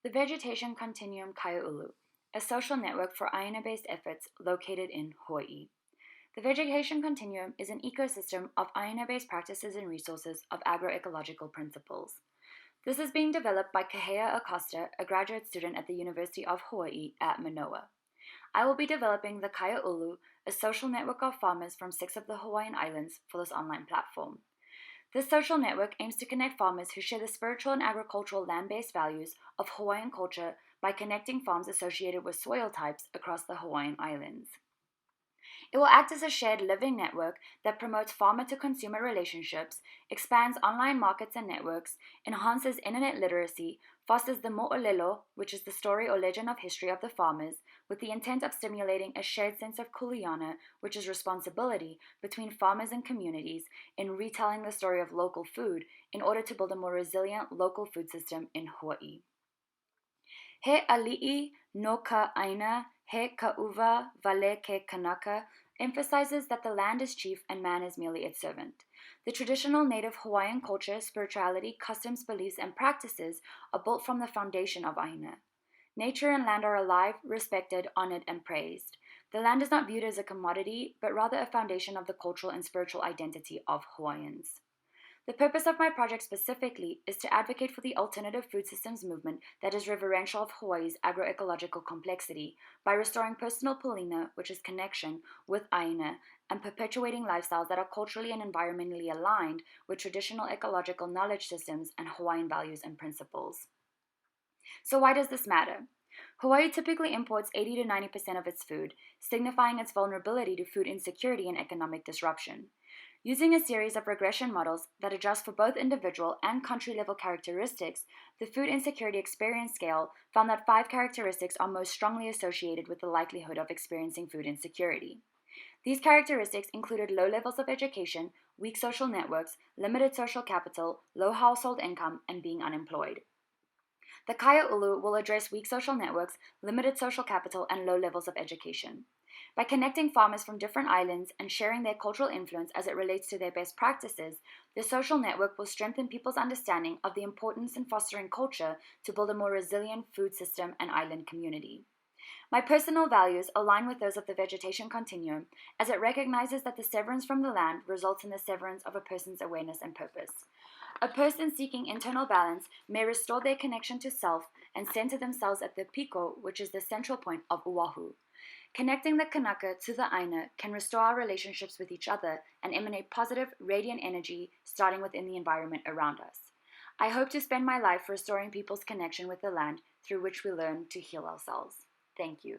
The Vegetation Continuum Kaia'ulu, a social network for Aina-based efforts located in Hawaii. The vegetation continuum is an ecosystem of Aina-based practices and resources of agroecological principles. This is being developed by Kahea Acosta, a graduate student at the University of Hawaii at Manoa. I will be developing the Kaia'ulu, a social network of farmers from 6 of the Hawaiian Islands, for this online platform. This social network aims to connect farmers who share the spiritual and agricultural land-based values of Hawaiian culture by connecting farms associated with soil types across the Hawaiian Islands. It will act as a shared living network that promotes farmer-to-consumer relationships, expands online markets and networks, enhances internet literacy, fosters the mo'olelo, which is the story or legend of history of the farmers, with the intent of stimulating a shared sense of kuleana, which is responsibility, between farmers and communities in retelling the story of local food in order to build a more resilient local food system in Hawaii. He ali'i no ka aina, he ka'uwa wale ke kanaka, emphasizes that the land is chief and man is merely its servant. The traditional native Hawaiian culture, spirituality, customs, beliefs, and practices are built from the foundation of Aina. Nature and land are alive, respected, honored, and praised. The land is not viewed as a commodity, but rather a foundation of the cultural and spiritual identity of Hawaiians. The purpose of my project specifically is to advocate for the alternative food systems movement that is reverential of Hawaii's agroecological complexity by restoring personal palina, which is connection, with Aina, and perpetuating lifestyles that are culturally and environmentally aligned with traditional ecological knowledge systems and Hawaiian values and principles. So why does this matter? Hawaii typically imports 80 to 90% of its food, signifying its vulnerability to food insecurity and economic disruption. Using a series of regression models that adjust for both individual and country-level characteristics, the Food Insecurity Experience Scale found that 5 characteristics are most strongly associated with the likelihood of experiencing food insecurity. These characteristics included low levels of education, weak social networks, limited social capital, low household income, and being unemployed. The Kaia'ulu will address weak social networks, limited social capital, and low levels of education. By connecting farmers from different islands and sharing their cultural influence as it relates to their best practices, the social network will strengthen people's understanding of the importance in fostering culture to build a more resilient food system and island community. My personal values align with those of the vegetation continuum, as it recognizes that the severance from the land results in the severance of a person's awareness and purpose. A person seeking internal balance may restore their connection to self and center themselves at the piko, which is the central point of Oahu. Connecting the Kanaka to the Aina can restore our relationships with each other and emanate positive, radiant energy starting within the environment around us. I hope to spend my life restoring people's connection with the land through which we learn to heal ourselves. Thank you.